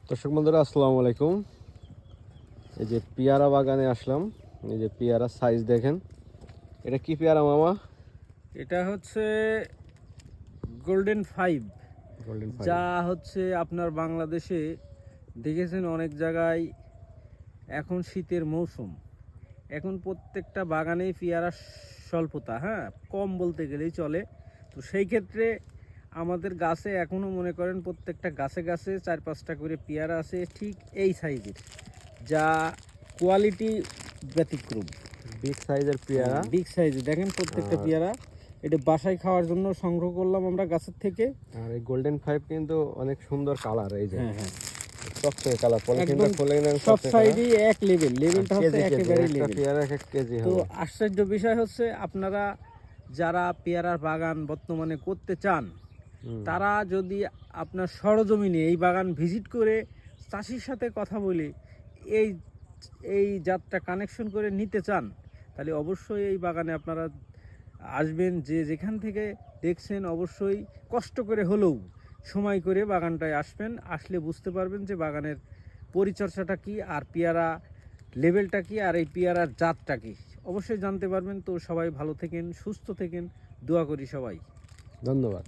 দর্শক বন্ধুরা আসসালামু আলাইকুম। এই যে পেয়ারা বাগানে আসলাম। এই যে পেয়ারা সাইজ দেখেন, এটা কি পেয়ারা মামা? এটা হচ্ছে গোল্ডেন 5, গোল্ডেন যা হচ্ছে আপনার বাংলাদেশে দেখেছেন অনেক জায়গায়। এখন শীতের মৌসুম, এখন প্রত্যেকটা বাগানেই পেয়ারা স্বল্পতা, কম বলতে গেলেই চলে। তো সেই ক্ষেত্রে আমাদের গাছে এখনও মনে করেন প্রত্যেকটা গাছে গাছে 4-5টা করে পেয়ারা আছে ঠিক এই সাইজের, যা কোয়ালিটি ব্যতিক্রম। বিগ সাইজের পেয়ারা। বিগ সাইজের দেখেন প্রত্যেকটা পেয়ারা। এটা বাসায় খাওয়ার জন্য সংগ্রহ করলাম আমরা গাছের থেকে। আর এই গোল্ডেন 5 কিন্তু অনেক সুন্দর কালার। এই যে হ্যাঁ, চকচকে কালার, পলিথিনটা খুলে নেন, সব সাইডই এক লেভেলটা হচ্ছে একেবারে একটা লেভেল। পেয়ারা 1 কেজি তো হবে। আশ্চর্য বিষয় হচ্ছে আপনারা যারা পেয়ারার বাগান বর্তমানে করতে চান, তারা যদি আপনার সরজমিনে এই বাগান ভিজিট করে চাষির সাথে কথা বলে এই এই জাতটা কানেকশন করে নিতে চান, তাহলে অবশ্যই এই বাগানে আপনারা আসবেন। যে যেখান থেকে দেখছেন অবশ্যই কষ্ট করে হলেও সময় করে বাগানটায় আসবেন। আসলে বুঝতে পারবেন যে বাগানের পরিচর্যাটা কি, আর পেয়ারা লেভেলটা কি, আর এই পেয়ারার জাতটা কি, অবশ্যই জানতে পারবেন। তো সবাই ভালো থেকেন, সুস্থ থেকেন, দোয়া করি সবাই। ধন্যবাদ।